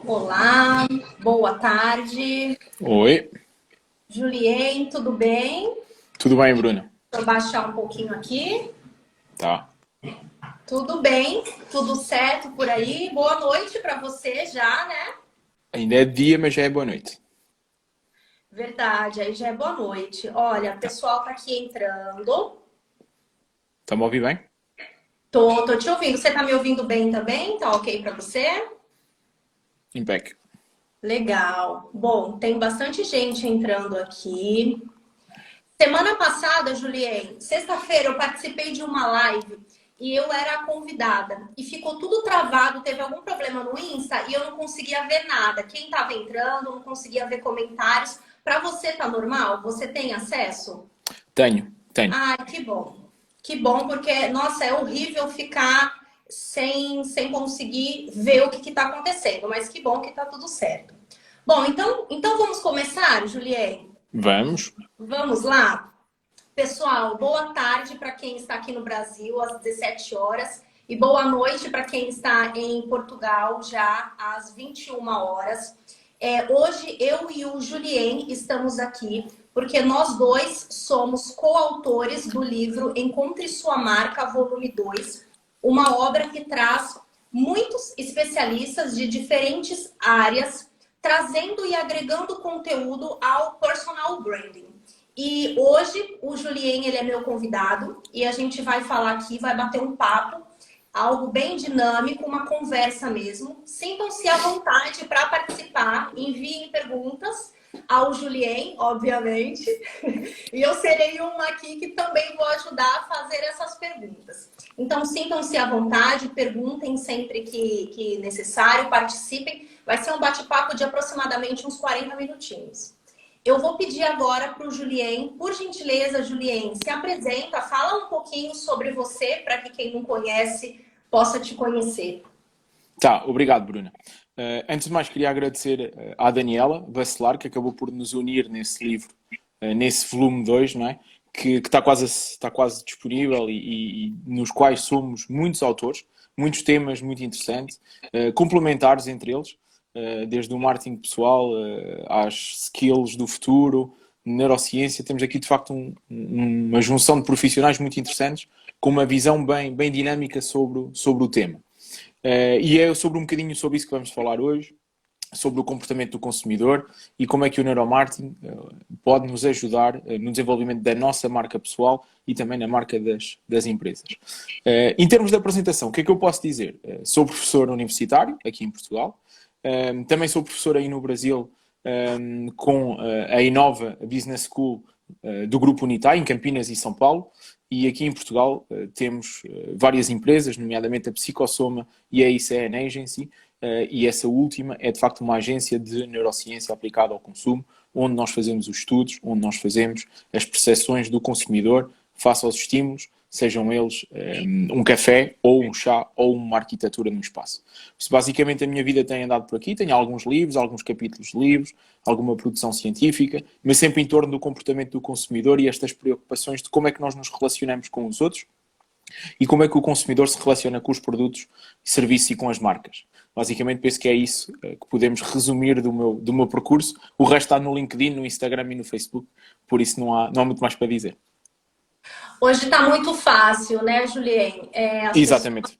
Olá, boa tarde. Oi, Julien, tudo bem? tudo bem, Bruno? Deixa eu baixar um pouquinho aqui. Tá. Tudo bem, tudo certo por aí. Boa noite para você já, né? Ainda é dia, mas já é boa noite. Verdade, aí já é boa noite. Olha, o Tá. pessoal tá aqui entrando. Tá-me a ouvir bem? Tô te ouvindo. Você tá me ouvindo bem também? Tá ok para você? Impec. Legal. Bom, tem bastante gente entrando aqui. Semana passada, Julien, sexta-feira eu participei de uma live e eu era a convidada e ficou tudo travado, teve algum problema no Insta e eu não conseguia ver nada. Quem estava entrando, não conseguia ver comentários. Para você tá normal? Você tem acesso? Tenho. Ah, que bom. Que bom, porque, nossa, é horrível ficar sem conseguir ver o que está acontecendo, mas que bom que está tudo certo. Bom, então vamos começar, Julien? Vamos. Vamos lá? Pessoal, boa tarde para quem está aqui no Brasil às 17 horas e boa noite para quem está em Portugal já às 21 horas. Hoje eu e o Julien estamos aqui porque nós dois somos coautores do livro Encontre Sua Marca, volume 2, uma obra que traz muitos especialistas de diferentes áreas, trazendo e agregando conteúdo ao personal branding. E hoje o Julien, ele é meu convidado e a gente vai falar aqui, vai bater um papo, algo bem dinâmico, uma conversa mesmo. Sintam-se à vontade para participar, enviem perguntas ao Julien, obviamente. E eu serei uma aqui que também vou ajudar a fazer essas perguntas. Então, sintam-se à vontade, perguntem sempre que necessário, participem. Vai ser um bate-papo de aproximadamente uns 40 minutinhos. Eu vou pedir agora para o Julien, por gentileza, Julien, se apresenta, fala um pouquinho sobre você, para que quem não conhece possa te conhecer. Tá, obrigado, Bruna. Antes de mais, queria agradecer à Daniela Bacelar, que acabou por nos unir nesse livro, nesse volume 2, não é? Que está quase disponível e nos quais somos muitos autores, muitos temas muito interessantes, complementares entre eles, desde o marketing pessoal às skills do futuro, neurociência. Temos aqui, de facto, uma junção de profissionais muito interessantes, com uma visão bem dinâmica sobre o tema. E é sobre um bocadinho sobre isso que vamos falar hoje, sobre o comportamento do consumidor e como é que o neuromarketing pode nos ajudar no desenvolvimento da nossa marca pessoal e também na marca das empresas. Em termos de apresentação, o que é que eu posso dizer? Sou professor universitário aqui em Portugal, também sou professor aí no Brasil com a Inova Business School do Grupo Unitai, em Campinas e São Paulo, e aqui em Portugal temos várias empresas, nomeadamente a Psicosoma e a ICN Agency, e essa última é de facto uma agência de neurociência aplicada ao consumo, onde nós fazemos os estudos, onde nós fazemos as percepções do consumidor face aos estímulos, sejam eles um café, ou um chá, ou uma arquitetura no espaço. Basicamente a minha vida tem andado por aqui, tenho alguns livros, alguns capítulos de livros, alguma produção científica, mas sempre em torno do comportamento do consumidor e estas preocupações de como é que nós nos relacionamos com os outros e como é que o consumidor se relaciona com os produtos, serviços e com as marcas. Basicamente penso que é isso que podemos resumir do meu percurso. O resto está no LinkedIn, no Instagram e no Facebook, por isso não há muito mais para dizer. Hoje está muito fácil, né, Julien? Exatamente.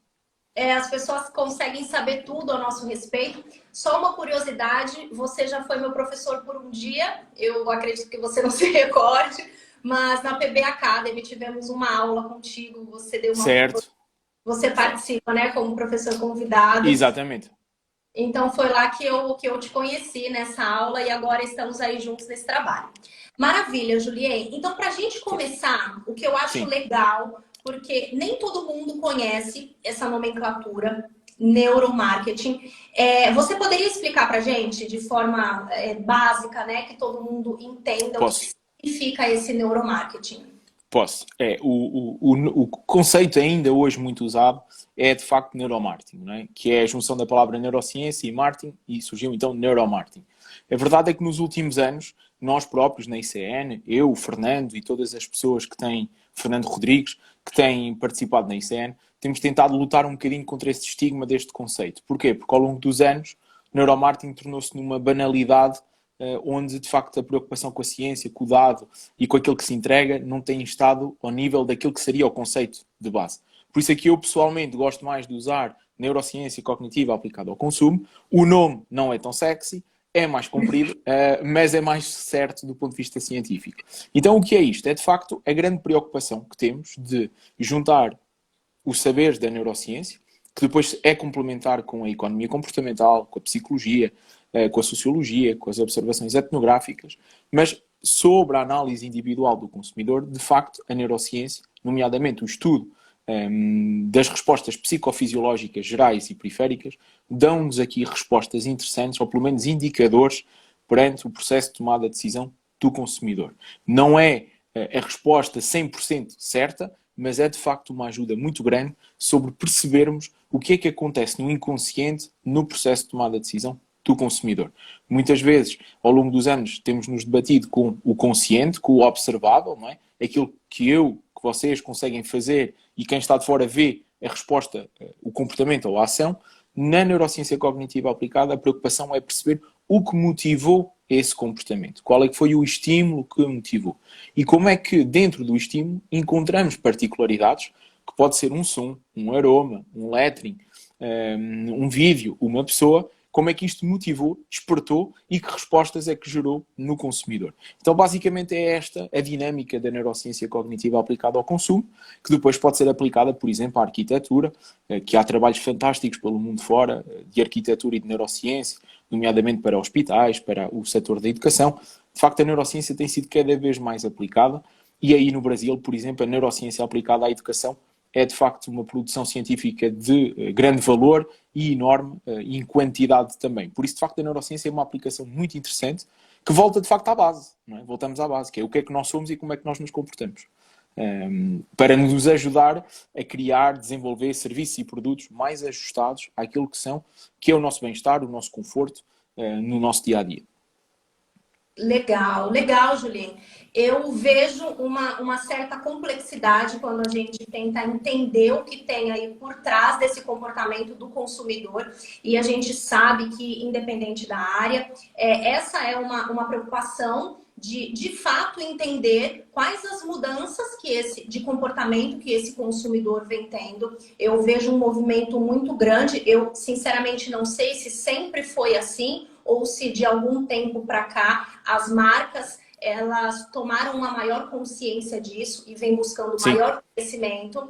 As pessoas conseguem saber tudo a nosso respeito. Só uma curiosidade, você já foi meu professor por um dia, eu acredito que você não se recorde, mas na PB Academy tivemos uma aula contigo, Certo. você participa, né, como professor convidado. Exatamente. Então foi lá que eu te conheci nessa aula e agora estamos aí juntos nesse trabalho. Maravilha, Julien. Então, para a gente Força. começar, o que eu acho Sim. legal, porque nem todo mundo conhece essa nomenclatura, neuromarketing. Você poderia explicar para a gente, de forma básica, né, que todo mundo entenda o que Posso. significa esse neuromarketing? Posso. O conceito ainda hoje muito usado é de facto neuromarketing, não é? Que é a junção da palavra neurociência e marketing e surgiu então neuromarketing. A verdade é que nos últimos anos, nós próprios na ICN, eu, o Fernando e todas as pessoas que têm, Fernando Rodrigues, que têm participado na ICN, temos tentado lutar um bocadinho contra esse estigma deste conceito. Porquê? Porque ao longo dos anos neuromarketing tornou-se numa banalidade onde, de facto, a preocupação com a ciência, com o dado e com aquilo que se entrega não tem estado ao nível daquilo que seria o conceito de base. Por isso é que eu, pessoalmente, gosto mais de usar neurociência cognitiva aplicada ao consumo. O nome não é tão sexy, é mais comprido, mas é mais certo do ponto de vista científico. Então, o que é isto? É, de facto, a grande preocupação que temos de juntar os saberes da neurociência, que depois é complementar com a economia comportamental, com a psicologia, com a sociologia, com as observações etnográficas, mas sobre a análise individual do consumidor, de facto, a neurociência, nomeadamente o estudo das respostas psicofisiológicas gerais e periféricas, dão-nos aqui respostas interessantes, ou pelo menos indicadores, perante o processo de tomada de decisão do consumidor. Não é a resposta 100% certa, mas é de facto uma ajuda muito grande sobre percebermos o que é que acontece no inconsciente no processo de tomada de decisão do consumidor. Muitas vezes, ao longo dos anos, temos-nos debatido com o consciente, com o observável, não é? Aquilo que que vocês conseguem fazer e quem está de fora vê a resposta, o comportamento ou a ação. Na neurociência cognitiva aplicada, a preocupação é perceber o que motivou esse comportamento. Qual é que foi o estímulo que o motivou? E como é que, dentro do estímulo, encontramos particularidades, que pode ser um som, um aroma, um lettering, um vídeo, uma pessoa, como é que isto motivou, despertou e que respostas é que gerou no consumidor. Então, basicamente, é esta a dinâmica da neurociência cognitiva aplicada ao consumo, que depois pode ser aplicada, por exemplo, à arquitetura, que há trabalhos fantásticos pelo mundo fora, de arquitetura e de neurociência, nomeadamente para hospitais, para o setor da educação. De facto, a neurociência tem sido cada vez mais aplicada e aí no Brasil, por exemplo, a neurociência aplicada à educação é de facto uma produção científica de grande valor e enorme e em quantidade também. Por isso, de facto, a neurociência é uma aplicação muito interessante que volta de facto à base. Não é? Voltamos à base, que é o que é que nós somos e como é que nós nos comportamos. Para nos ajudar a criar, desenvolver serviços e produtos mais ajustados àquilo que é o nosso bem-estar, o nosso conforto no nosso dia-a-dia. Legal, legal, Juline. Eu vejo uma certa complexidade quando a gente tenta entender o que tem aí por trás desse comportamento do consumidor. E a gente sabe que, independente da área, essa é uma preocupação de fato entender quais as mudanças de comportamento que esse consumidor vem tendo. Eu vejo um movimento muito grande. Eu, sinceramente, não sei se sempre foi assim ou se de algum tempo para cá as marcas elas tomaram uma maior consciência disso e vem buscando maior conhecimento.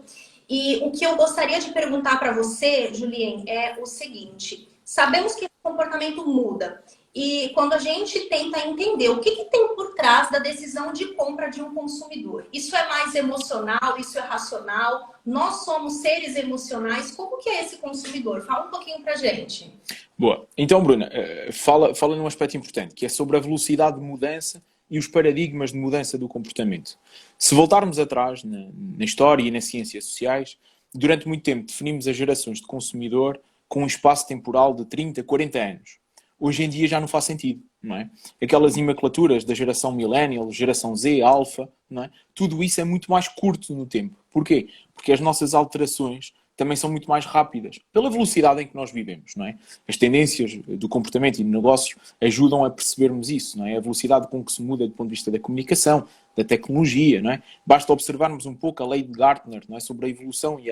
E o que eu gostaria de perguntar para você, Julien, é o seguinte: sabemos que o comportamento muda. E quando a gente tenta entender o que tem por trás da decisão de compra de um consumidor, isso é mais emocional, isso é racional? Nós somos seres emocionais. Como que é esse consumidor? Fala um pouquinho pra gente. Boa. Então, Bruna, fala num aspecto importante, que é sobre a velocidade de mudança e os paradigmas de mudança do comportamento. Se voltarmos atrás na história e nas ciências sociais, durante muito tempo definimos as gerações de consumidor com um espaço temporal de 30, 40 anos. Hoje em dia já não faz sentido, não é? Aquelas imaculaturas da geração millennial, geração Z, alfa, não é? Tudo isso é muito mais curto no tempo. Porquê? Porque as nossas alterações também são muito mais rápidas, pela velocidade em que nós vivemos, não é? As tendências do comportamento e do negócio ajudam a percebermos isso, não é? A velocidade com que se muda do ponto de vista da comunicação, da tecnologia, não é? Basta observarmos um pouco a lei de Gartner, não é? Sobre a evolução e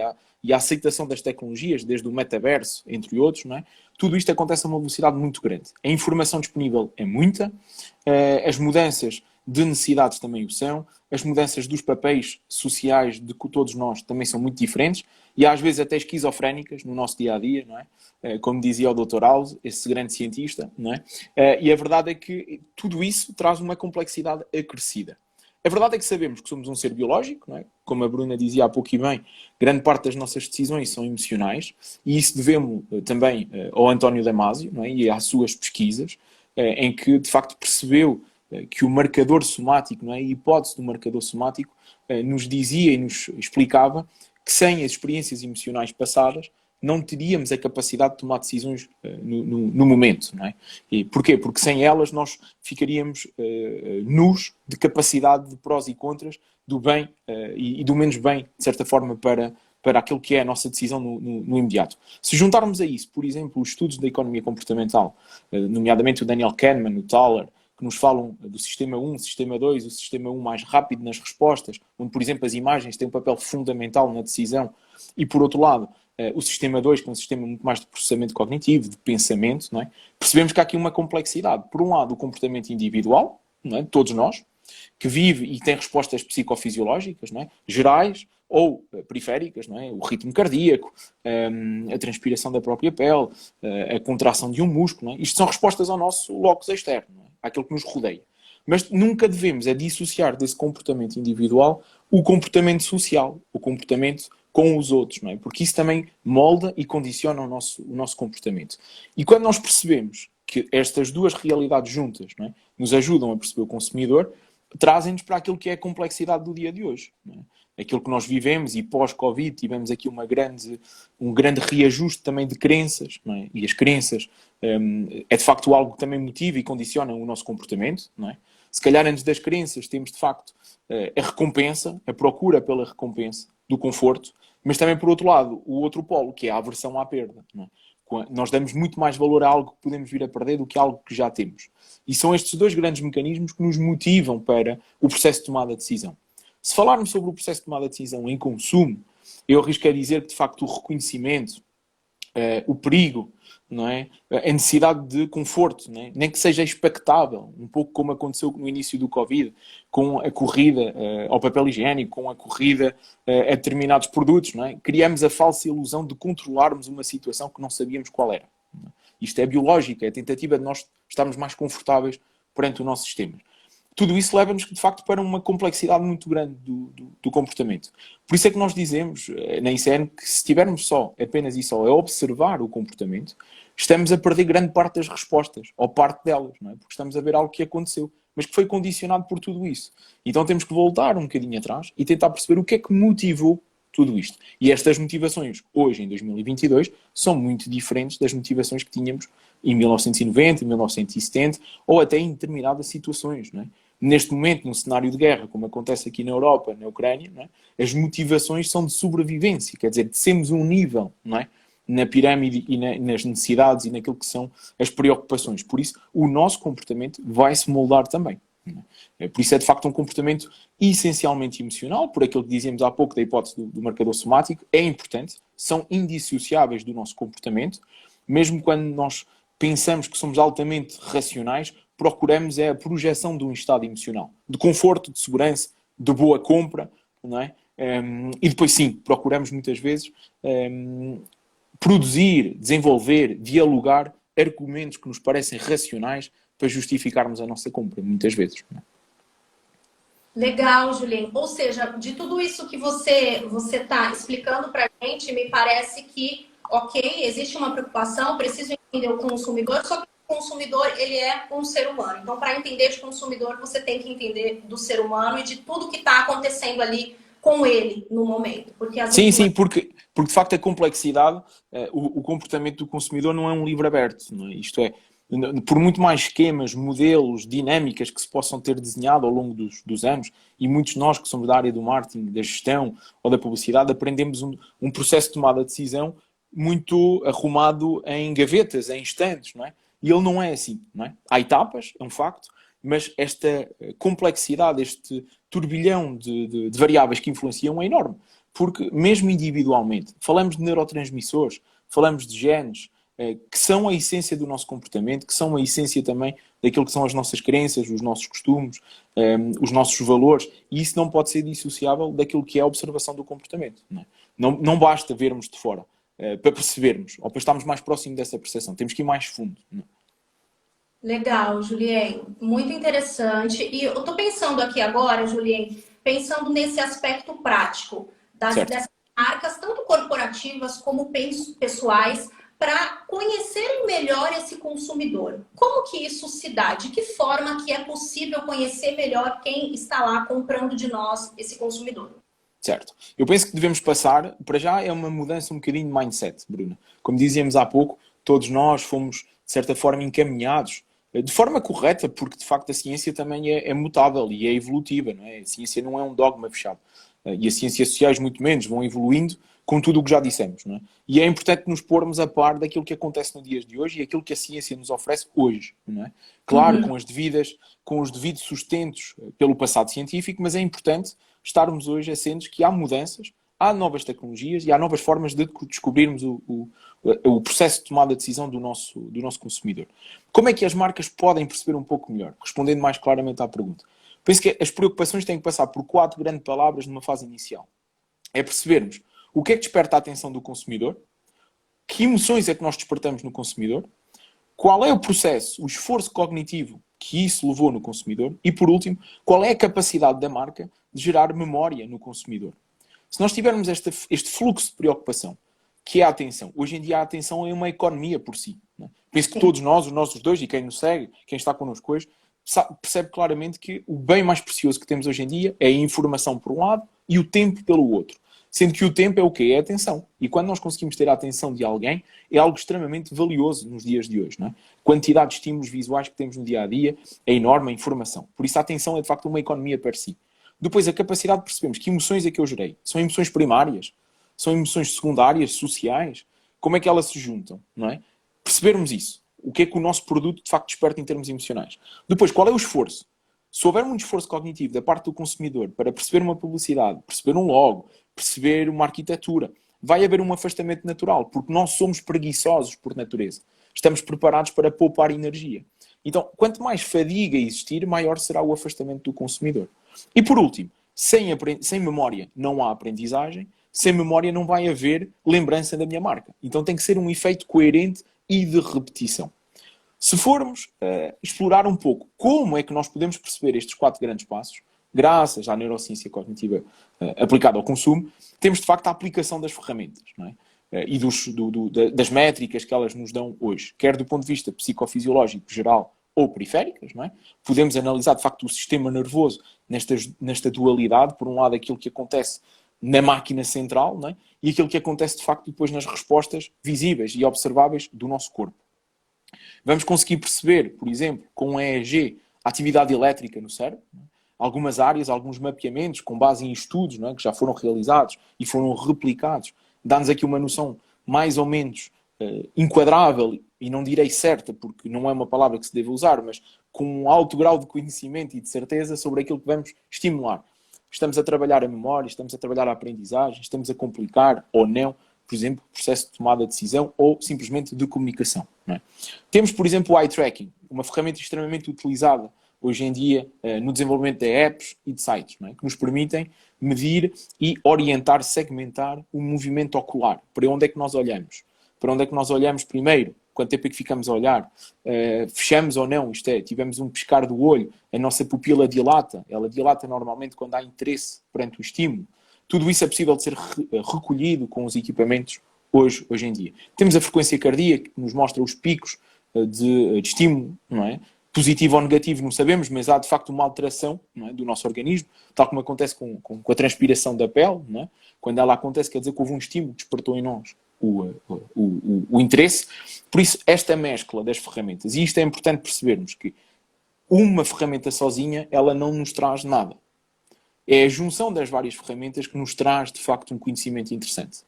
a aceitação das tecnologias, desde o metaverso, entre outros, não é? Tudo isto acontece a uma velocidade muito grande. A informação disponível é muita, as mudanças de necessidades também o são, as mudanças dos papéis sociais de todos nós também são muito diferentes e às vezes até esquizofrénicas no nosso dia-a-dia, não é? Como dizia o Dr. House, esse grande cientista, não é? E a verdade é que tudo isso traz uma complexidade acrescida. A verdade é que sabemos que somos um ser biológico, não é? Como a Bruna dizia há pouco e bem, grande parte das nossas decisões são emocionais e isso devemos também ao António Damasio, não é? E às suas pesquisas, em que de facto percebeu que o marcador somático, não é? A hipótese do marcador somático nos dizia e nos explicava que sem as experiências emocionais passadas não teríamos a capacidade de tomar decisões no momento, não é? E porquê? Porque sem elas nós ficaríamos nus de capacidade de prós e contras do bem e do menos bem, de certa forma, para para aquilo que é a nossa decisão no imediato. Se juntarmos a isso, por exemplo, os estudos da economia comportamental, nomeadamente o Daniel Kahneman, o Thaler, que nos falam do sistema 1, sistema 2, o sistema 1 mais rápido nas respostas, onde, por exemplo, as imagens têm um papel fundamental na decisão, e, por outro lado, o sistema 2, que é um sistema muito mais de processamento cognitivo, de pensamento, não é? Percebemos que há aqui uma complexidade. Por um lado, o comportamento individual, não é? Todos nós, que vive e tem respostas psicofisiológicas, não é? Gerais ou periféricas, não é? O ritmo cardíaco, a transpiração da própria pele, a contração de um músculo. Não é? Isto são respostas ao nosso locus externo, não é? Àquilo que nos rodeia. Mas nunca devemos dissociar desse comportamento individual o comportamento social, o comportamento com os outros, não é? Porque isso também molda e condiciona o nosso comportamento. E quando nós percebemos que estas duas realidades juntas, não é, nos ajudam a perceber o consumidor, trazem-nos para aquilo que é a complexidade do dia de hoje. Não é? Aquilo que nós vivemos, e pós-Covid tivemos aqui um grande reajuste também de crenças, não é? E as crenças é de facto algo que também motiva e condiciona o nosso comportamento. Não é? Se calhar antes das crenças temos de facto a recompensa, a procura pela recompensa, do conforto, mas também por outro lado o outro polo, que é a aversão à perda. Não é? Nós damos muito mais valor a algo que podemos vir a perder do que a algo que já temos. E são estes dois grandes mecanismos que nos motivam para o processo de tomada de decisão. Se falarmos sobre o processo de tomada de decisão em consumo, eu arrisco a dizer que, de facto, o reconhecimento, o perigo, não é? A necessidade de conforto, não é? Nem que seja expectável, um pouco como aconteceu no início do Covid, com a corrida ao papel higiênico, com a corrida a determinados produtos, não é? Criamos a falsa ilusão de controlarmos uma situação que não sabíamos qual era. Não é? Isto é biológico, é a tentativa de nós estarmos mais confortáveis perante o nosso sistema. Tudo isso leva-nos, de facto, para uma complexidade muito grande do comportamento. Por isso é que nós dizemos, na ICN, que se estivermos apenas e só a observar o comportamento, estamos a perder grande parte das respostas, ou parte delas, não é? Porque estamos a ver algo que aconteceu, mas que foi condicionado por tudo isso. Então temos que voltar um bocadinho atrás e tentar perceber o que é que motivou tudo isto. E estas motivações, hoje, em 2022, são muito diferentes das motivações que tínhamos em 1990, em 1970, ou até em determinadas situações, não é? Neste momento, num cenário de guerra, como acontece aqui na Europa, na Ucrânia, não é? As motivações são de sobrevivência, quer dizer, descemos um nível, não é? Na pirâmide e nas necessidades e naquilo que são as preocupações. Por isso, o nosso comportamento vai se moldar também. Por isso é, de facto, um comportamento essencialmente emocional, por aquilo que dizíamos há pouco da hipótese do marcador somático, é importante, são indissociáveis do nosso comportamento, mesmo quando nós pensamos que somos altamente racionais, procuramos a projeção de um estado emocional, de conforto, de segurança, de boa compra, não é? E depois, sim, procuramos muitas vezes produzir, desenvolver, dialogar argumentos que nos parecem racionais para justificarmos a nossa compra, muitas vezes. Não é? Legal, Julien. Ou seja, de tudo isso que você está explicando para a gente, me parece que, ok, existe uma preocupação, preciso entender o consumidor, só que o consumidor, ele é um ser humano. Então, para entender de consumidor, você tem que entender do ser humano e de tudo que está acontecendo ali com ele no momento. Porque sim, porque de facto a complexidade, o comportamento do consumidor não é um livro aberto. Não é? Isto é, por muito mais esquemas, modelos, dinâmicas que se possam ter desenhado ao longo dos anos, e muitos de nós que somos da área do marketing, da gestão ou da publicidade, aprendemos um processo de tomada de decisão muito arrumado em gavetas, em estantes, não é? E ele não é assim, não é? Há etapas, é um facto, mas esta complexidade, este turbilhão de variáveis que influenciam é enorme. Porque mesmo individualmente, falamos de neurotransmissores, falamos de genes, que são a essência do nosso comportamento, que são a essência também daquilo que são as nossas crenças, os nossos costumes, os nossos valores, e isso não pode ser dissociável daquilo que é a observação do comportamento. Não basta vermos de fora para percebermos, ou para estarmos mais próximos dessa percepção. Temos que ir mais fundo. Legal, Julien. Muito interessante. E eu estou pensando aqui agora, Julien, pensando nesse aspecto prático dessas marcas, tanto corporativas como pessoais, para conhecerem melhor esse consumidor. Como que isso se dá? De que forma que é possível conhecer melhor quem está lá comprando de nós, esse consumidor? Certo. Eu penso que devemos passar, para já é uma mudança um bocadinho de mindset, Bruna. Como dizíamos há pouco, todos nós fomos, de certa forma, encaminhados de forma correta, porque de facto a ciência também é mutável e é evolutiva, não é? A ciência não é um dogma fechado. E as ciências sociais muito menos vão evoluindo com tudo o que já dissemos, não é? E é importante nos pormos a par daquilo que acontece no dias de hoje e aquilo que a ciência nos oferece hoje, não é? Claro, com os devidos sustentos pelo passado científico, mas é importante estarmos hoje assentos que há mudanças, há novas tecnologias e há novas formas de descobrirmos o processo de tomada de decisão do nosso consumidor. Como é que as marcas podem perceber um pouco melhor? Respondendo mais claramente à pergunta. Penso que as preocupações têm que passar por 4 grandes palavras numa fase inicial. É percebermos o que é que desperta a atenção do consumidor, que emoções é que nós despertamos no consumidor, qual é o processo, o esforço cognitivo que isso levou no consumidor e, por último, qual é a capacidade da marca de gerar memória no consumidor. Se nós tivermos este fluxo de preocupação, que é a atenção, hoje em dia a atenção é uma economia por si. Não é? Penso que todos nós, os nossos dois, e quem nos segue, quem está connosco hoje, percebe claramente que o bem mais precioso que temos hoje em dia é a informação por um lado e o tempo pelo outro. Sendo que o tempo é o quê? É a atenção. E quando nós conseguimos ter a atenção de alguém, é algo extremamente valioso nos dias de hoje. Não é? A quantidade de estímulos visuais que temos no dia-a-dia é enorme, a informação. Por isso a atenção é de facto uma economia per si. Depois a capacidade de percebermos que emoções é que eu gerei. São emoções primárias? São emoções secundárias, sociais? Como é que elas se juntam? Não é? Percebermos isso. O que é que o nosso produto de facto desperta em termos emocionais. Depois, qual é o esforço? Se houver um esforço cognitivo da parte do consumidor para perceber uma publicidade, perceber um logo, perceber uma arquitetura, vai haver um afastamento natural, porque nós somos preguiçosos por natureza. Estamos preparados para poupar energia. Então, quanto mais fadiga existir, maior será o afastamento do consumidor. E por último, sem memória não há aprendizagem, sem memória não vai haver lembrança da minha marca. Então tem que ser um efeito coerente e de repetição. Se formos explorar um pouco como é que nós podemos perceber estes 4 grandes passos, graças à neurociência cognitiva aplicada ao consumo, temos de facto a aplicação das ferramentas, não é? E das métricas que elas nos dão hoje, quer do ponto de vista psicofisiológico geral ou periféricas, não é? Podemos analisar de facto o sistema nervoso nesta dualidade, por um lado aquilo que acontece na máquina central, não é? E aquilo que acontece de facto depois nas respostas visíveis e observáveis do nosso corpo. Vamos conseguir perceber, por exemplo, com um EEG, a atividade elétrica no cérebro, não é? Algumas áreas, alguns mapeamentos com base em estudos, não é? Que já foram realizados e foram replicados, dá-nos aqui uma noção mais ou menos enquadrável, e não direi certa, porque não é uma palavra que se deve usar, mas com um alto grau de conhecimento e de certeza sobre aquilo que vamos estimular. Estamos a trabalhar a memória, estamos a trabalhar a aprendizagem, estamos a complicar ou não, por exemplo, o processo de tomada de decisão ou simplesmente de comunicação. Não é? Temos, por exemplo, o eye tracking, uma ferramenta extremamente utilizada hoje em dia no desenvolvimento de apps e de sites, não é? Que nos permitem medir e orientar, segmentar o movimento ocular. Para onde é que nós olhamos? Para onde é que nós olhamos primeiro? Quanto tempo é que ficamos a olhar? Fechamos ou não? Isto é, tivemos um piscar do olho, a nossa pupila dilata. Ela dilata normalmente quando há interesse perante o estímulo. Tudo isso é possível de ser recolhido com os equipamentos hoje em dia. Temos a frequência cardíaca, que nos mostra os picos de estímulo, não é? Positivo ou negativo, não sabemos, mas há de facto uma alteração, não é, do nosso organismo, tal como acontece com a transpiração da pele, não é? Quando ela acontece, quer dizer que houve um estímulo que despertou em nós o interesse. Por isso, esta mescla das ferramentas, e isto é importante percebermos, que uma ferramenta sozinha, ela não nos traz nada. É a junção das várias ferramentas que nos traz, de facto, um conhecimento interessante.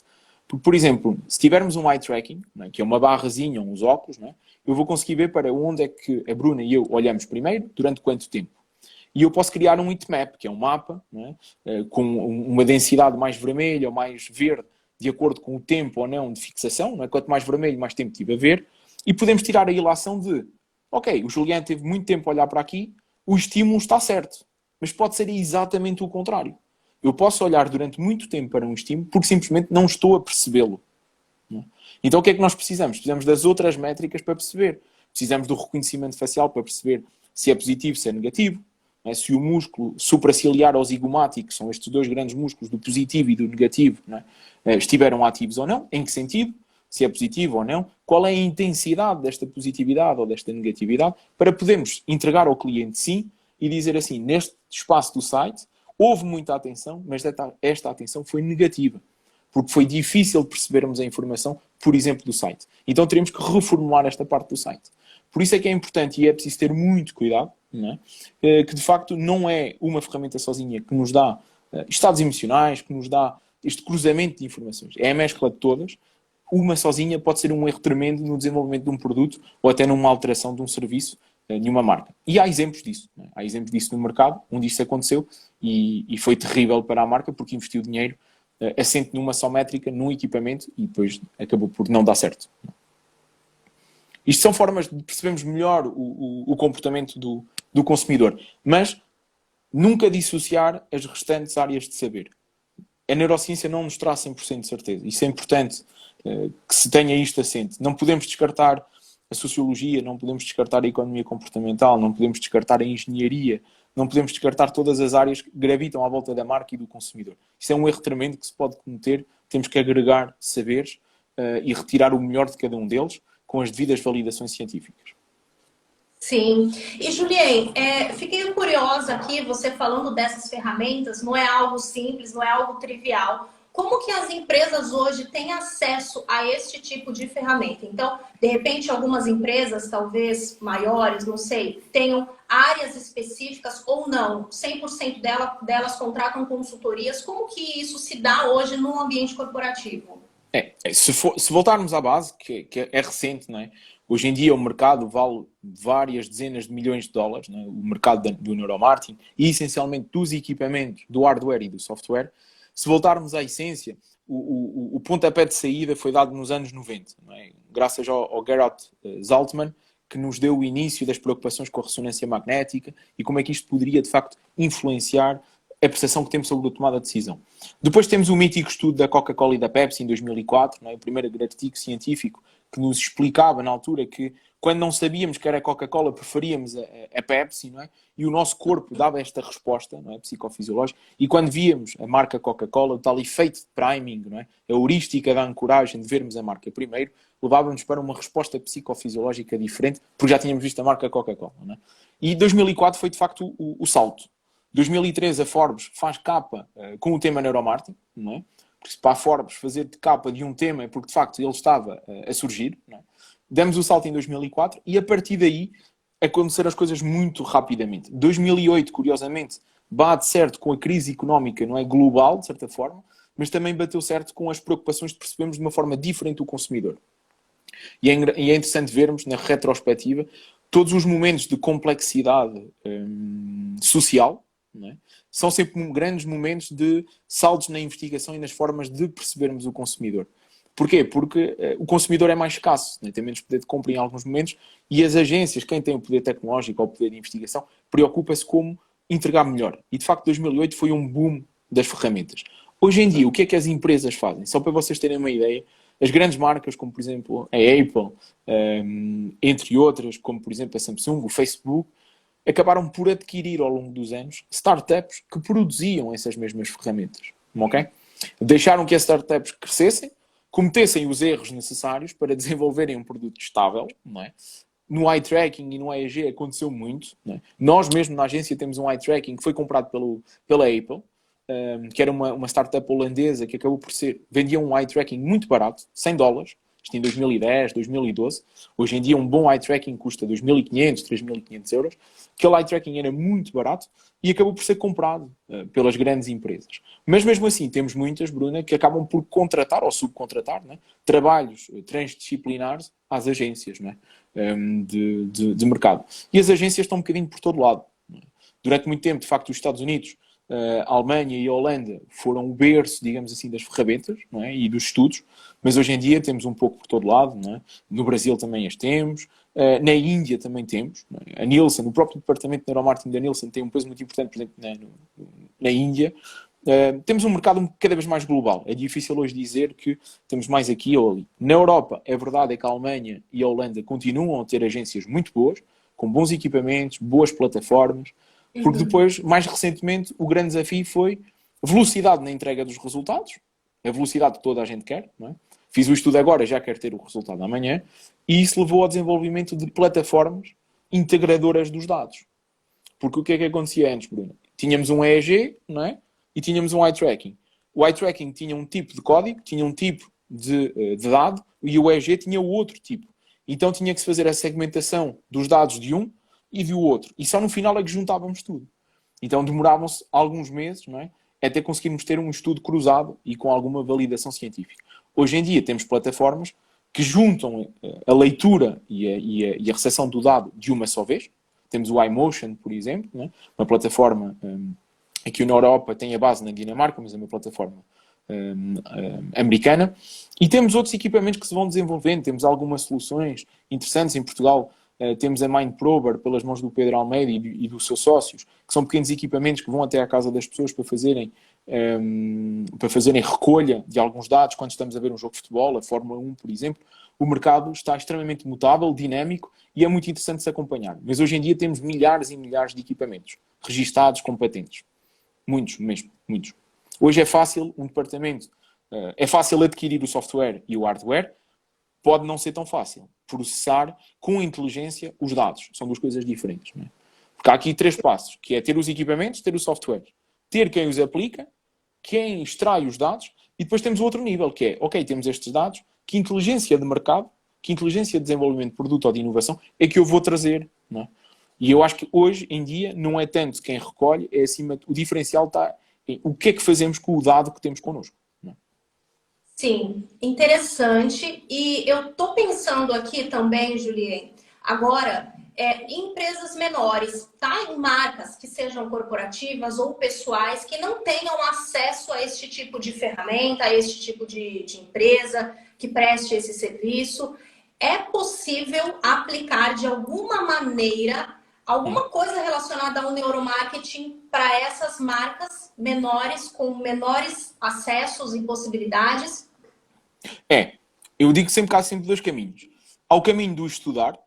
Por exemplo, se tivermos um eye tracking, não é, que é uma barrazinha ou uns óculos, não é, eu vou conseguir ver para onde é que a Bruna e eu olhamos primeiro, durante quanto tempo. E eu posso criar um heatmap, que é um mapa, não é, com uma densidade mais vermelha ou mais verde, de acordo com o tempo ou não de fixação. Não é? Quanto mais vermelho, mais tempo tive a ver. E podemos tirar a ilação de, ok, o Juliano teve muito tempo a olhar para aqui, o estímulo está certo. Mas pode ser exatamente o contrário. Eu posso olhar durante muito tempo para um estímulo porque simplesmente não estou a percebê-lo. Então o que é que nós precisamos? Precisamos das outras métricas para perceber. Precisamos do reconhecimento facial para perceber se é positivo, se é negativo. Não é? Se o músculo supraciliar ou zigomático, que são estes 2 grandes músculos, do positivo e do negativo, não é? Estiveram ativos ou não. Em que sentido? Se é positivo ou não. Qual é a intensidade desta positividade ou desta negatividade, para podermos entregar ao cliente sim e dizer assim, neste espaço do site houve muita atenção, mas esta atenção foi negativa, porque foi difícil percebermos a informação, por exemplo, do site. Então teremos que reformular esta parte do site. Por isso é que é importante e é preciso ter muito cuidado, não é? Que de facto não é uma ferramenta sozinha que nos dá estados emocionais, que nos dá este cruzamento de informações. É a mescla de todas. Uma sozinha pode ser um erro tremendo no desenvolvimento de um produto ou até numa alteração de um serviço de uma marca. E há exemplos disso. Né? Há exemplos disso no mercado, onde isso aconteceu e foi terrível para a marca porque investiu dinheiro assente numa só métrica, num equipamento e depois acabou por não dar certo. Isto são formas de percebermos melhor o comportamento do consumidor, mas nunca dissociar as restantes áreas de saber. A neurociência não nos traz 100% de certeza. Isso é importante que se tenha isto assente. Não podemos descartar a sociologia, não podemos descartar a economia comportamental, não podemos descartar a engenharia, não podemos descartar todas as áreas que gravitam à volta da marca e do consumidor. Isso é um erro tremendo que se pode cometer. Temos que agregar saberes e retirar o melhor de cada um deles com as devidas validações científicas. Sim. E, Julien, fiquei curiosa aqui, você falando dessas ferramentas, não é algo simples, não é algo trivial. Como que as empresas hoje têm acesso a este tipo de ferramenta? Então, de repente, algumas empresas, talvez maiores, não sei, tenham áreas específicas ou não, 100% delas contratam consultorias. Como que isso se dá hoje no ambiente corporativo? Se voltarmos à base, que é recente, não é? Hoje em dia o mercado vale várias dezenas de milhões de dólares, não é? O mercado do neuromarketing e essencialmente dos equipamentos, do hardware e do software. Se voltarmos à essência, o pontapé de saída foi dado nos anos 90, não é? Graças ao Gerhard Zaltman, que nos deu o início das preocupações com a ressonância magnética e como é que isto poderia, de facto, influenciar a percepção que temos sobre a tomada de decisão. Depois temos o mítico estudo da Coca-Cola e da Pepsi em 2004, não é? O primeiro artigo científico que nos explicava na altura que quando não sabíamos que era a Coca-Cola preferíamos a Pepsi, não é? E o nosso corpo dava esta resposta, não é? Psicofisiológica, e quando víamos a marca Coca-Cola, o tal efeito de priming, não é? A heurística da ancoragem de vermos a marca primeiro, levava-nos para uma resposta psicofisiológica diferente, porque já tínhamos visto a marca Coca-Cola, não é? E 2004 foi de facto o salto. 2013 a Forbes faz capa com o tema neuromarketing, não é? Porque para a Forbes fazer de capa de um tema é porque de facto ele estava a surgir, não é? Demos o salto em 2004 e a partir daí aconteceram as coisas muito rapidamente. 2008, curiosamente, bate certo com a crise económica, não é, global, de certa forma, mas também bateu certo com as preocupações de percebermos de uma forma diferente o consumidor. E é interessante vermos, na retrospectiva, todos os momentos de complexidade social, não é? São sempre grandes momentos de saltos na investigação e nas formas de percebermos o consumidor. Porquê? Porque o consumidor é mais escasso, né? Tem menos poder de compra em alguns momentos e as agências, quem tem o poder tecnológico ou o poder de investigação, preocupa-se como entregar melhor. E de facto 2008 foi um boom das ferramentas. Hoje em dia, o que é que as empresas fazem? Só para vocês terem uma ideia, as grandes marcas, como por exemplo a Apple, entre outras, como por exemplo a Samsung, o Facebook, acabaram por adquirir ao longo dos anos startups que produziam essas mesmas ferramentas. Ok? Deixaram que as startups crescessem, cometessem os erros necessários para desenvolverem um produto estável, não é? No eye-tracking e no EEG aconteceu muito. Não é? Nós mesmo na agência temos um eye-tracking que foi comprado pela Apple, que era uma startup holandesa que acabou por vendia um eye-tracking muito barato, $100, isto em 2010, 2012. Hoje em dia um bom eye-tracking custa 2.500, 3.500 euros. Aquele eye-tracking era muito barato e acabou por ser comprado pelas grandes empresas. Mas mesmo assim temos muitas, Bruna, que acabam por contratar ou subcontratar, né, trabalhos transdisciplinares às agências, né, de mercado. E as agências estão um bocadinho por todo lado. Né? Durante muito tempo, de facto, os Estados Unidos, a Alemanha e a Holanda foram o berço, digamos assim, das ferramentas, não é? E dos estudos, mas hoje em dia temos um pouco por todo lado, não é? No Brasil também as temos, na Índia também temos, não é? A Nielsen, o próprio departamento de neuromarketing da Nielsen tem um peso muito importante, por exemplo, na Índia. Temos um mercado cada vez mais global. É difícil hoje dizer que temos mais aqui ou ali. Na Europa, é verdade que a Alemanha e a Holanda continuam a ter agências muito boas, com bons equipamentos, boas plataformas, porque depois, mais recentemente, o grande desafio foi a velocidade na entrega dos resultados, a velocidade que toda a gente quer, não é? Fiz o estudo agora, já quero ter o resultado amanhã, e isso levou ao desenvolvimento de plataformas integradoras dos dados. Porque o que é que acontecia antes, Bruno? Tínhamos um EEG, não é? E tínhamos um eye tracking. O eye tracking tinha um tipo de código, tinha um tipo de dado, e o EEG tinha o outro tipo. Então tinha que se fazer a segmentação dos dados de um e do outro. E só no final é que juntávamos tudo. Então demoravam-se alguns meses, não é? até conseguirmos ter um estudo cruzado e com alguma validação científica. Hoje em dia temos plataformas que juntam a leitura e a recepção do dado de uma só vez. Temos o iMotion, por exemplo, né? Uma plataforma aqui na Europa, tem a base na Dinamarca, mas é uma plataforma americana. E temos outros equipamentos que se vão desenvolvendo. Temos algumas soluções interessantes em Portugal. Temos a MindProber, pelas mãos do Pedro Almeida e dos seus sócios, que são pequenos equipamentos que vão até à casa das pessoas para fazerem recolha de alguns dados quando estamos a ver um jogo de futebol, a Fórmula 1, por exemplo. O mercado está extremamente mutável, dinâmico, e é muito interessante de se acompanhar. Mas hoje em dia temos milhares e milhares de equipamentos registados com patentes. Muitos mesmo, muitos. Hoje é fácil um departamento, é fácil adquirir o software e o hardware, pode não ser tão fácil processar com inteligência os dados. São duas coisas diferentes. Não é? Porque há aqui 3 passos, que é ter os equipamentos, ter o software, ter quem os aplica, quem extrai os dados, e depois temos o outro nível, que é, ok, temos estes dados, que inteligência de mercado, que inteligência de desenvolvimento de produto ou de inovação é que eu vou trazer. Não é? E eu acho que hoje em dia não é tanto quem recolhe, é acima, o diferencial está em o que é que fazemos com o dado que temos connosco. Sim, interessante. E eu estou pensando aqui também, Julien, agora, em empresas menores, tá? Em marcas que sejam corporativas ou pessoais que não tenham acesso a este tipo de ferramenta, a este tipo de empresa que preste esse serviço. É possível aplicar de alguma maneira alguma coisa relacionada ao neuromarketing para essas marcas menores, com menores acessos e possibilidades? Eu digo sempre que há sempre 2 caminhos. Há o caminho do estudar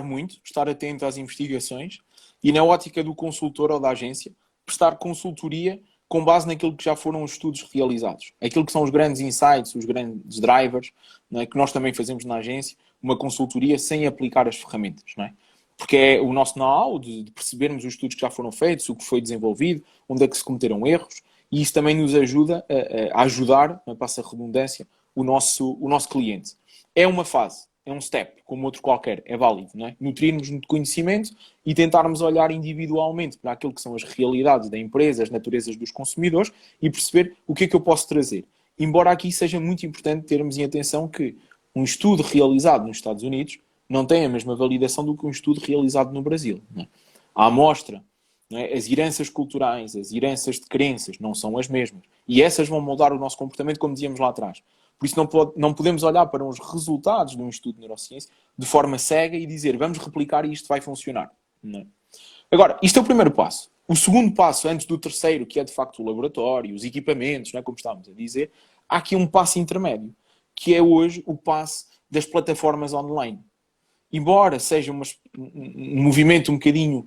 muito, estar atento às investigações e, na ótica do consultor ou da agência, prestar consultoria com base naquilo que já foram os estudos realizados. Aquilo que são os grandes insights, os grandes drivers, não é? Que nós também fazemos na agência, uma consultoria sem aplicar as ferramentas. Não é? Porque é o nosso know-how de percebermos os estudos que já foram feitos, o que foi desenvolvido, onde é que se cometeram erros, e isso também nos ajuda a ajudar, não passa a redundância, o nosso cliente. É uma fase, é um step, como outro qualquer, é válido, não é? Nutrirmos de conhecimento e tentarmos olhar individualmente para aquilo que são as realidades da empresa, as naturezas dos consumidores e perceber o que é que eu posso trazer. Embora aqui seja muito importante termos em atenção que um estudo realizado nos Estados Unidos não tem a mesma validação do que um estudo realizado no Brasil. Não é? A amostra, não é? As heranças culturais, as heranças de crenças não são as mesmas. E essas vão moldar o nosso comportamento, como dizíamos lá atrás. Por isso não podemos olhar para os resultados de um estudo de neurociência de forma cega e dizer vamos replicar e isto vai funcionar. Não é? Agora, isto é o primeiro passo. O segundo passo, antes do terceiro, que é de facto o laboratório, os equipamentos, não é? Como estávamos a dizer, há aqui um passo intermédio, que é hoje o passo das plataformas online. Embora seja um movimento um bocadinho,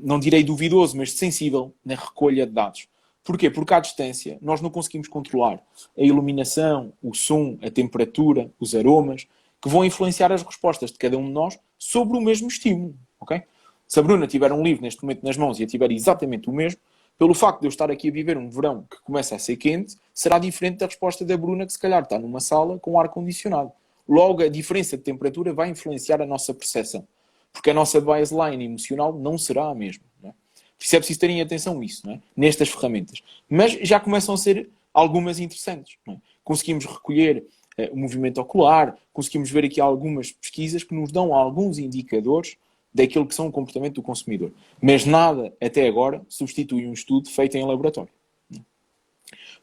não direi duvidoso, mas sensível na recolha de dados. Porquê? Porque à distância nós não conseguimos controlar a iluminação, o som, a temperatura, os aromas, que vão influenciar as respostas de cada um de nós sobre o mesmo estímulo. Okay? Se a Bruna tiver um livro neste momento nas mãos e a tiver exatamente o mesmo, pelo facto de eu estar aqui a viver um verão que começa a ser quente, será diferente da resposta da Bruna, que se calhar está numa sala com ar-condicionado. Logo, a diferença de temperatura vai influenciar a nossa percepção. Porque a nossa baseline emocional não será a mesma. Não é? Por isso é preciso terem atenção a isso, não é? Nestas ferramentas. Mas já começam a ser algumas interessantes. Não é? Conseguimos recolher o movimento ocular, conseguimos ver aqui algumas pesquisas que nos dão alguns indicadores daquilo que são o comportamento do consumidor. Mas nada, até agora, substitui um estudo feito em laboratório.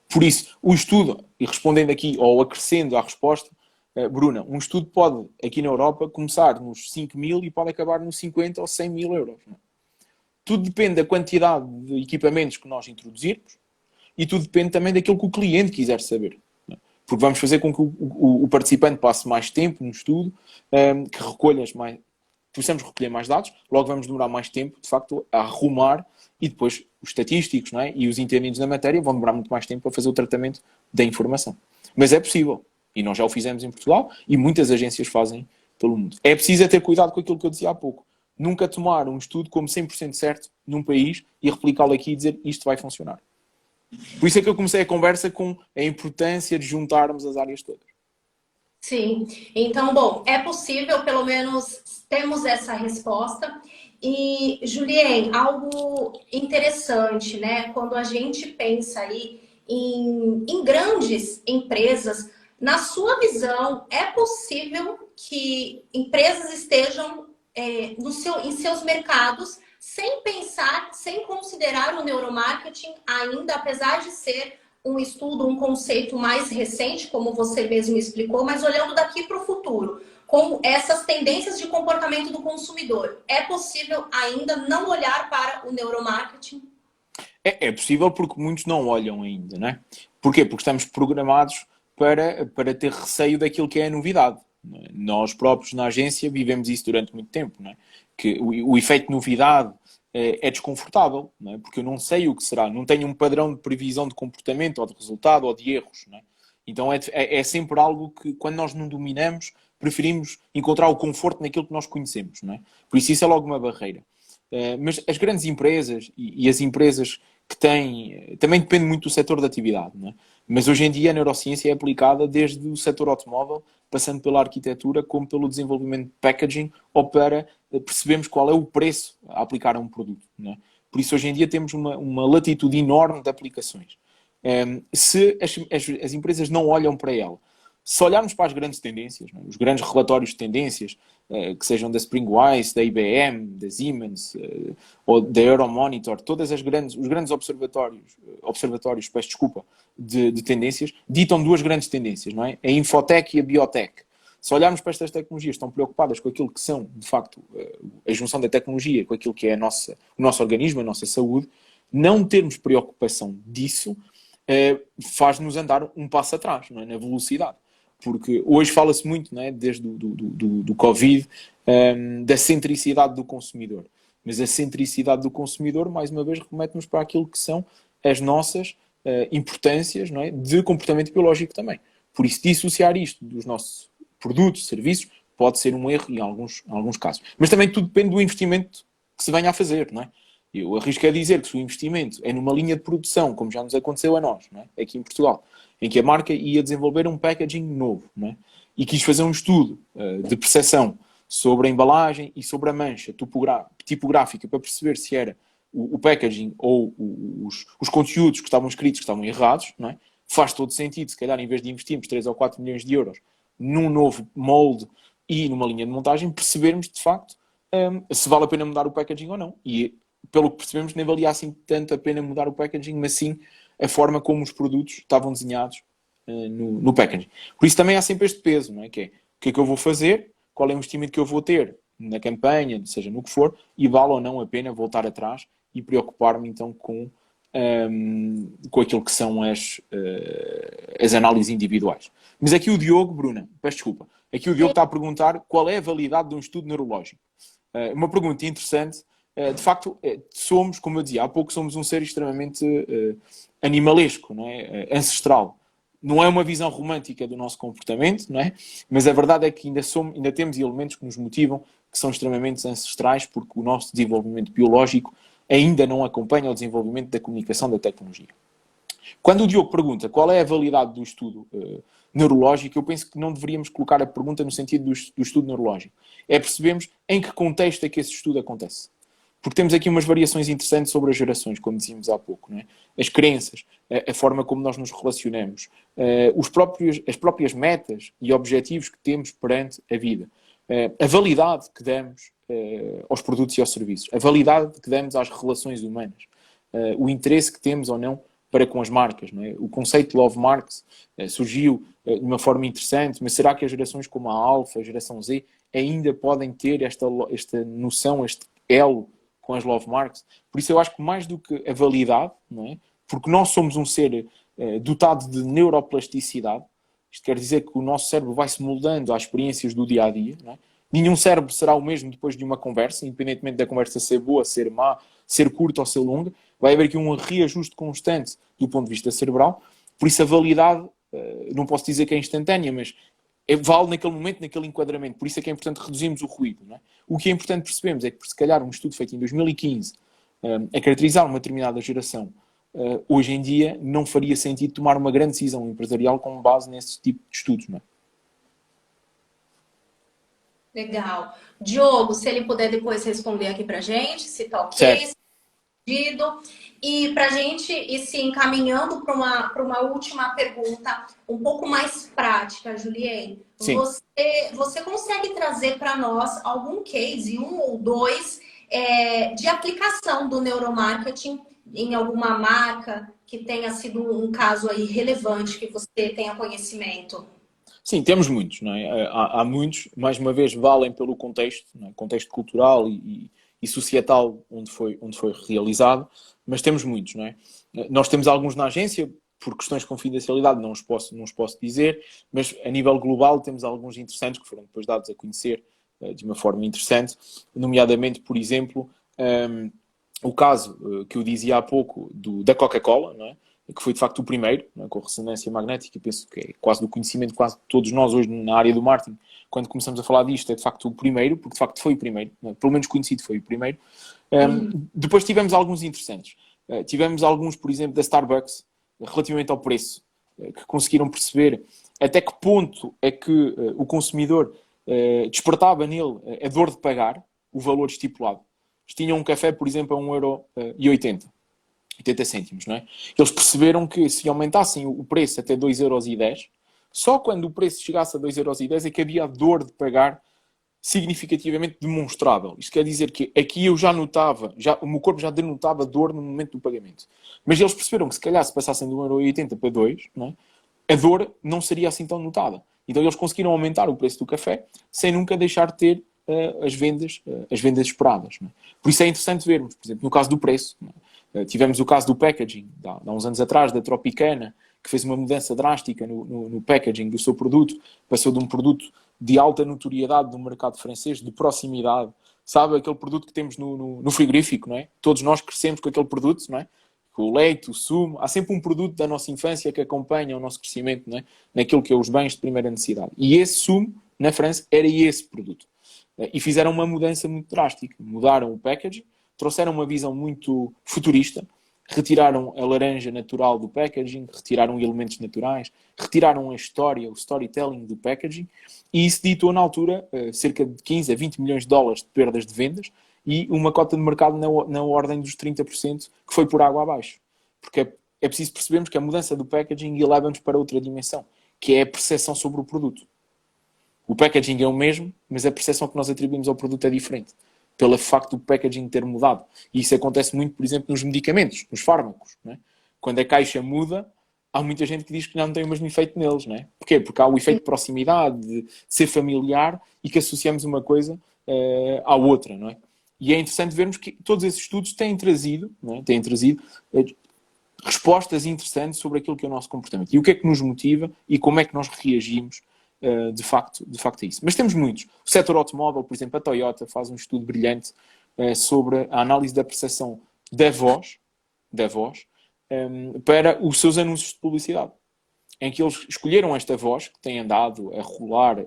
Por isso, o estudo, e respondendo aqui, ou acrescendo à resposta, Bruna, um estudo pode, aqui na Europa, começar nos 5.000 e pode acabar nos 50 ou 100 mil euros. Não é? Tudo depende da quantidade de equipamentos que nós introduzirmos e tudo depende também daquilo que o cliente quiser saber. Não é? Porque vamos fazer com que o participante passe mais tempo no estudo, que possamos recolher mais dados, logo vamos demorar mais tempo, de facto, a arrumar e depois os estatísticos, não é? E os entendidos na matéria vão demorar muito mais tempo para fazer o tratamento da informação. Mas é possível. E nós já o fizemos em Portugal e muitas agências fazem pelo mundo. É preciso ter cuidado com aquilo que eu dizia há pouco. Nunca tomar um estudo como 100% certo num país e replicá-lo aqui e dizer isto vai funcionar. Por isso é que eu comecei a conversa com a importância de juntarmos as áreas todas. Sim. Então, bom, é possível, pelo menos temos essa resposta. E, Julien, algo interessante, né? Quando a gente pensa aí em grandes empresas, na sua visão, é possível que empresas estejam em seus mercados sem pensar, sem considerar o neuromarketing ainda, apesar de ser um estudo, um conceito mais recente, como você mesmo explicou, mas olhando daqui para o futuro, com essas tendências de comportamento do consumidor, é possível ainda não olhar para o neuromarketing? É possível porque muitos não olham ainda, não é? Porquê? Porque estamos programados para ter receio daquilo que é a novidade. Não é? Nós próprios na agência vivemos isso durante muito tempo, não é? Que o efeito de novidade é desconfortável, não é? Porque eu não sei o que será, não tenho um padrão de previsão de comportamento ou de resultado ou de erros, não é? Então é sempre algo que, quando nós não dominamos, preferimos encontrar o conforto naquilo que nós conhecemos, não é? Por isso é logo uma barreira. Mas as grandes empresas e as empresas que têm. Também depende muito do setor de atividade, não é? Mas hoje em dia a neurociência é aplicada desde o setor automóvel, passando pela arquitetura, como pelo desenvolvimento de packaging, ou para percebermos qual é o preço a aplicar a um produto, não é? Por isso, hoje em dia, temos uma latitude enorme de aplicações. Se as empresas não olham para ela, se olharmos para as grandes tendências, não é? Os grandes relatórios de tendências, que sejam da Springwise, da IBM, da Siemens, ou da Euromonitor, os grandes observatórios, peço desculpa, de tendências, ditam duas grandes tendências, não é? A Infotech e a Biotech. Se olharmos para estas tecnologias, estão preocupadas com aquilo que são, de facto, a junção da tecnologia com aquilo que é o nosso organismo, a nossa saúde, não termos preocupação disso faz-nos andar um passo atrás, não é? Na velocidade. Porque hoje fala-se muito, não é? Desde do Covid, da centricidade do consumidor. Mas a centricidade do consumidor, mais uma vez, remete-nos para aquilo que são as nossas importâncias, não é? De comportamento biológico também. Por isso, dissociar isto dos nossos produtos, serviços, pode ser um erro em alguns casos. Mas também tudo depende do investimento que se venha a fazer, não é? Eu arrisco a dizer que se o investimento é numa linha de produção, como já nos aconteceu a nós, não é? Aqui em Portugal, em que a marca ia desenvolver um packaging novo, não é? E quis fazer um estudo de percepção sobre a embalagem e sobre a mancha tipográfica para perceber se era o packaging ou os conteúdos que estavam escritos que estavam errados, não é? Faz todo sentido, se calhar, em vez de investirmos 3 ou 4 milhões de euros num novo molde e numa linha de montagem, percebermos, de facto, se vale a pena mudar o packaging ou não. E, pelo que percebemos, nem valia assim tanto a pena mudar o packaging, mas sim a forma como os produtos estavam desenhados no packaging. Por isso também há sempre este peso, não é? Que é, o que é que eu vou fazer, qual é o investimento que eu vou ter na campanha, seja no que for, e vale ou não a pena voltar atrás e preocupar-me então com aquilo que são as análises individuais. Mas aqui o Diogo, Bruna, peço desculpa, aqui o Diogo está a perguntar qual é a validade de um estudo neurológico. Uma pergunta interessante. De facto, somos, como eu dizia há pouco, somos um ser extremamente animalesco, não é? Ancestral. Não é uma visão romântica do nosso comportamento, não é? Mas a verdade é que ainda temos elementos que nos motivam, que são extremamente ancestrais, porque o nosso desenvolvimento biológico ainda não acompanha o desenvolvimento da comunicação da tecnologia. Quando o Diogo pergunta qual é a validade do estudo neurológico, eu penso que não deveríamos colocar a pergunta no sentido do estudo neurológico. É percebermos em que contexto é que esse estudo acontece. Porque temos aqui umas variações interessantes sobre as gerações, como dizíamos há pouco, não é? As crenças, a forma como nós nos relacionamos, as próprias metas e objetivos que temos perante a vida, a validade que damos aos produtos e aos serviços, a validade que damos às relações humanas, o interesse que temos ou não para com as marcas, não é? O conceito de love marks surgiu de uma forma interessante, mas será que as gerações como a Alpha, a geração Z, ainda podem ter esta noção, este elo com as love marks? Por isso eu acho que mais do que a validade, não é? Porque nós somos um ser dotado de neuroplasticidade, isto quer dizer que o nosso cérebro vai se moldando às experiências do dia a dia, não é? Nenhum cérebro será o mesmo depois de uma conversa, independentemente da conversa ser boa, ser má, ser curta ou ser longa. Vai haver aqui um reajuste constante do ponto de vista cerebral. Por isso a validade, não posso dizer que é instantânea, mas vale naquele momento, naquele enquadramento. Por isso é que é importante reduzirmos o ruído, não é? O que é importante percebermos é que, se calhar, um estudo feito em 2015 a caracterizar uma determinada geração, hoje em dia não faria sentido tomar uma grande decisão empresarial com base nesse tipo de estudos, não é? Legal. Diogo, se ele puder depois responder aqui pra gente, se tá ok, Certo. se pedido. E para a gente ir se encaminhando para uma última pergunta um pouco mais prática, Julien, Sim. você consegue trazer para nós algum case, um ou dois, de aplicação do neuromarketing em alguma marca que tenha sido um caso aí relevante que você tenha conhecimento? Sim, temos muitos, não é? Há muitos, mais uma vez, valem pelo contexto, não é? Contexto cultural e societal onde foi realizado, mas temos muitos, não é? Nós temos alguns na agência, por questões de confidencialidade não os posso dizer, mas a nível global temos alguns interessantes que foram depois dados a conhecer de uma forma interessante, nomeadamente, por exemplo, o caso que eu dizia há pouco da Coca-Cola, não é? Que foi de facto o primeiro, não é? Com a ressonância magnética, penso que é quase do conhecimento, quase todos nós hoje na área do marketing, quando começamos a falar disto, é de facto o primeiro, porque de facto foi o primeiro, é? Pelo menos conhecido foi o primeiro. Depois tivemos alguns interessantes. Tivemos alguns, por exemplo, da Starbucks, relativamente ao preço, que conseguiram perceber até que ponto é que o consumidor despertava nele a dor de pagar o valor estipulado. Eles tinham um café, por exemplo, a 1,80€. 80 cêntimos, não é? Eles perceberam que se aumentassem o preço até 2,10€, só quando o preço chegasse a 2,10€ é que havia a dor de pagar significativamente demonstrável. Isto quer dizer que aqui eu já notava, o meu corpo já denotava dor no momento do pagamento. Mas eles perceberam que se calhar se passassem de 1,80€ para 2, não é? A dor não seria assim tão notada. Então eles conseguiram aumentar o preço do café sem nunca deixar de ter as vendas esperadas. Não é? Por isso é interessante vermos, por exemplo, no caso do preço. Não é? Tivemos o caso do packaging, há uns anos atrás, da Tropicana, que fez uma mudança drástica no packaging do seu produto, passou de um produto de alta notoriedade no mercado francês, de proximidade, sabe, aquele produto que temos no frigorífico, não é? Todos nós crescemos com aquele produto, não é? O leite, o sumo, há sempre um produto da nossa infância que acompanha o nosso crescimento, não é? Naquilo que é os bens de primeira necessidade. E esse sumo, na França, era esse produto. E fizeram uma mudança muito drástica. Mudaram o packaging, trouxeram uma visão muito futurista, retiraram a laranja natural do packaging, retiraram elementos naturais, retiraram a história, o storytelling do packaging, e isso ditou na altura cerca de 15 a 20 milhões de dólares de perdas de vendas e uma cota de mercado na ordem dos 30%, que foi por água abaixo. Porque é preciso percebermos que a mudança do packaging leva-nos para outra dimensão, que é a percepção sobre o produto. O packaging é o mesmo, mas a percepção que nós atribuímos ao produto é diferente. Pelo facto do packaging ter mudado. E isso acontece muito, por exemplo, nos medicamentos, nos fármacos. Não é? Quando a caixa muda, há muita gente que diz que já não tem o mesmo efeito neles. Não é? Porquê? Porque há o efeito de proximidade, de ser familiar e que associamos uma coisa à outra. Não é? E é interessante vermos que todos esses estudos têm trazido, não é? Respostas interessantes sobre aquilo que é o nosso comportamento. E o que é que nos motiva e como é que nós reagimos de facto a isso. Mas temos muitos. O setor automóvel, por exemplo, a Toyota faz um estudo brilhante sobre a análise da percepção da voz para os seus anúncios de publicidade. Em que eles escolheram esta voz, que tem andado a rolar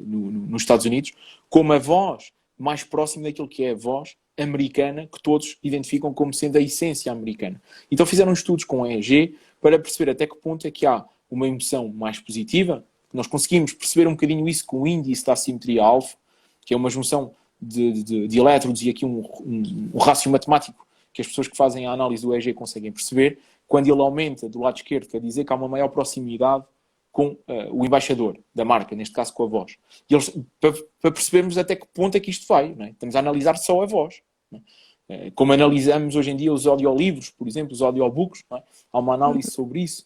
nos Estados Unidos, como a voz mais próxima daquilo que é a voz americana, que todos identificam como sendo a essência americana. Então fizeram estudos com a EEG para perceber até que ponto é que há uma emoção mais positiva. Nós conseguimos perceber um bocadinho isso com o índice da assimetria alfa, que é uma junção de elétrodos e aqui um rácio matemático que as pessoas que fazem a análise do EEG conseguem perceber. Quando ele aumenta do lado esquerdo, quer dizer que há uma maior proximidade com o embaixador da marca, neste caso com a voz. E eles, para percebermos até que ponto é que isto vai, não é? Estamos a analisar só a voz. Não é? Como analisamos hoje em dia os audiolivros, por exemplo, os audiobooks, não é? Há uma análise sobre isso.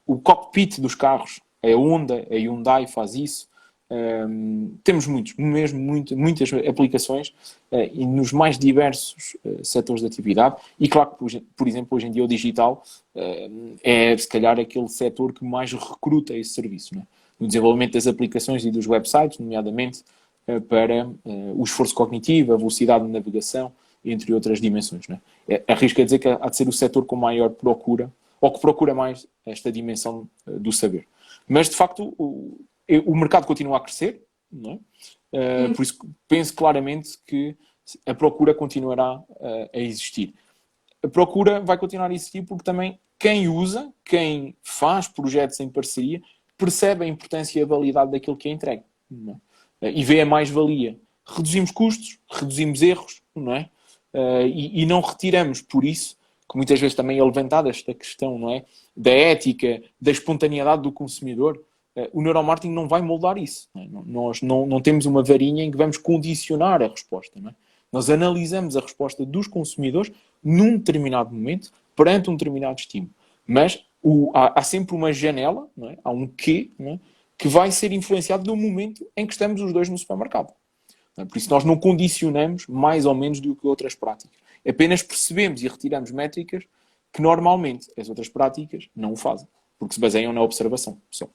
O cockpit dos carros, a Honda, a Hyundai faz isso. Temos muitas aplicações e nos mais diversos setores de atividade. E claro que, por exemplo, hoje em dia o digital é se calhar aquele setor que mais recruta esse serviço, não é? No desenvolvimento das aplicações e dos websites, nomeadamente para o esforço cognitivo, a velocidade de navegação, entre outras dimensões, não é? Arrisco a dizer que há de ser o setor com maior procura, ou que procura mais esta dimensão do saber. Mas, de facto, o mercado continua a crescer, não é? Por isso penso claramente que a procura continuará a existir. A procura vai continuar a existir porque também quem usa, quem faz projetos em parceria, percebe a importância e a validade daquilo que é entregue. Não é? e vê a mais-valia. Reduzimos custos, reduzimos erros, não é? E não retiramos, por isso, que muitas vezes também é levantada esta questão, não é? Da ética, da espontaneidade do consumidor. O neuromarketing não vai moldar isso. Não é? Nós não temos uma varinha em que vamos condicionar a resposta. Não é? Nós analisamos a resposta dos consumidores num determinado momento, perante um determinado estímulo. Mas há sempre uma janela, não é? Há um quê, não é? Que vai ser influenciado no momento em que estamos os dois no supermercado. Por isso nós não condicionamos mais ou menos do que outras práticas. Apenas percebemos e retiramos métricas que normalmente as outras práticas não o fazem, porque se baseiam na observação só.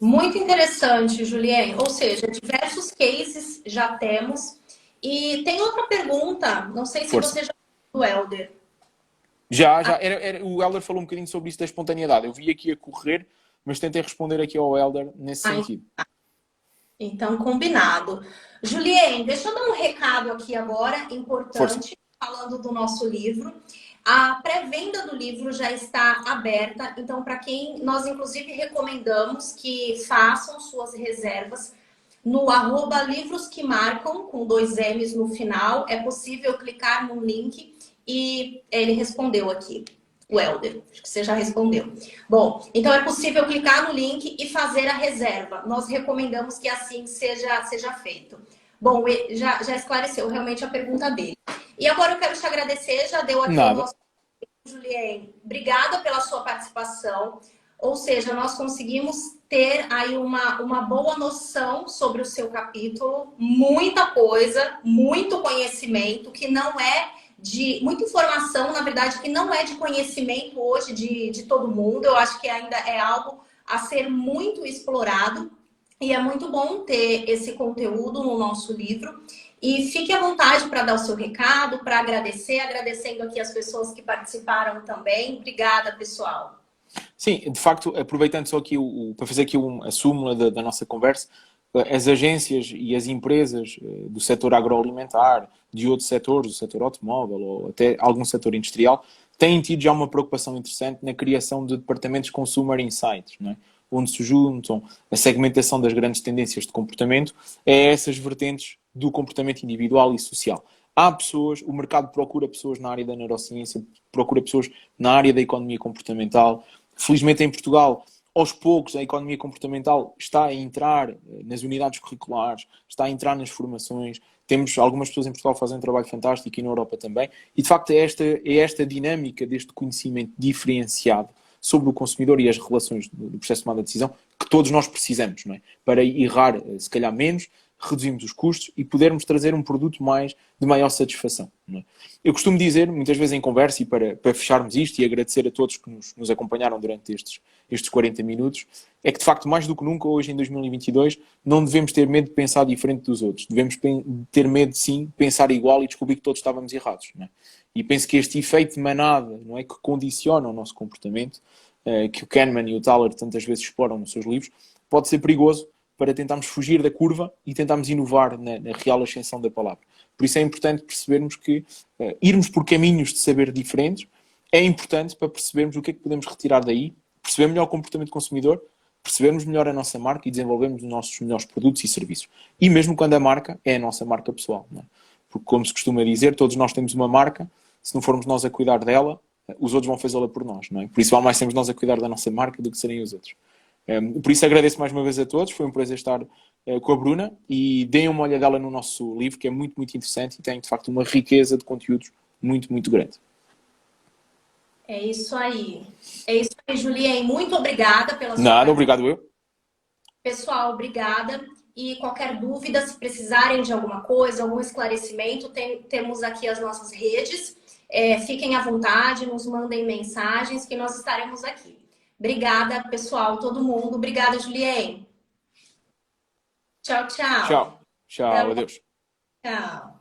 Muito interessante, Julien. Ou seja, diversos cases já temos. E tem outra pergunta, não sei se Força. você já viu do Helder. Já. O Helder falou um bocadinho sobre isso da espontaneidade. Eu vi aqui a correr, mas tentei responder aqui ao Helder nesse sentido. Então, combinado. Julien, deixa eu dar um recado aqui agora, importante, falando do nosso livro. A pré-venda do livro já está aberta, então, para quem nós, inclusive, recomendamos que façam suas reservas no @livrosquemarcam, com 2 M's no final. É possível clicar no link e ele respondeu aqui. O Helder, acho que você já respondeu. Bom, então é possível clicar no link e fazer a reserva. Nós recomendamos que assim seja feito. Bom, já esclareceu realmente a pergunta dele. E agora eu quero te agradecer, já deu aqui o nosso... Julien, obrigada pela sua participação. Ou seja, nós conseguimos ter aí uma boa noção sobre o seu capítulo, muita coisa, muito conhecimento, que não é muita informação, na verdade, que não é de conhecimento hoje de todo mundo. Eu acho que ainda é algo a ser muito explorado e é muito bom ter esse conteúdo no nosso livro. E fique à vontade para dar o seu recado, para agradecendo aqui as pessoas que participaram também. Obrigada, pessoal. Sim, de facto, aproveitando só aqui para fazer aqui a súmula da nossa conversa, as agências e as empresas do setor agroalimentar, de outros setores, do setor automóvel ou até algum setor industrial, têm tido já uma preocupação interessante na criação de departamentos Consumer Insights, não é? Onde se juntam a segmentação das grandes tendências de comportamento a essas vertentes do comportamento individual e social. Há pessoas, o mercado procura pessoas na área da neurociência, procura pessoas na área da economia comportamental. Felizmente em Portugal, aos poucos, a economia comportamental está a entrar nas unidades curriculares, está a entrar nas formações. Temos algumas pessoas em Portugal que fazem um trabalho fantástico e na Europa também. E, de facto, é esta dinâmica deste conhecimento diferenciado sobre o consumidor e as relações do processo de tomada de decisão que todos nós precisamos, não é? Para errar, se calhar, menos, reduzirmos os custos e podermos trazer um produto de maior satisfação. Não é? Eu costumo dizer, muitas vezes em conversa, e para fecharmos isto e agradecer a todos que nos acompanharam durante estes 40 minutos, é que de facto, mais do que nunca, hoje em 2022, não devemos ter medo de pensar diferente dos outros. Devemos ter medo, sim, de pensar igual e descobrir que todos estávamos errados. Não é? E penso que este efeito de manada, não é, que condiciona o nosso comportamento, que o Kahneman e o Thaler tantas vezes exploram nos seus livros, pode ser perigoso para tentarmos fugir da curva e tentarmos inovar na real ascensão da palavra. Por isso é importante percebermos que irmos por caminhos de saber diferentes é importante para percebermos o que é que podemos retirar daí, perceber melhor o comportamento do consumidor, percebermos melhor a nossa marca e desenvolvermos os nossos melhores produtos e serviços. E mesmo quando a marca é a nossa marca pessoal. Não é? Porque, como se costuma dizer, todos nós temos uma marca, se não formos nós a cuidar dela, os outros vão fazê-la por nós. Não é? Por isso, vale mais sermos nós a cuidar da nossa marca do que serem os outros. Por isso agradeço mais uma vez a todos, foi um prazer estar com a Bruna e deem uma olhadela no nosso livro, que é muito, muito interessante e tem de facto uma riqueza de conteúdos muito, muito grande. É isso aí. É isso aí, Julien. Muito obrigada pela sua Nada, obrigado eu. Pessoal, obrigada. E qualquer dúvida, se precisarem de alguma coisa, algum esclarecimento, temos aqui as nossas redes. Fiquem à vontade, nos mandem mensagens que nós estaremos aqui. Obrigada, pessoal, todo mundo. Obrigada, Julien. Tchau, tchau. Tchau. Tchau, adeus. Tchau.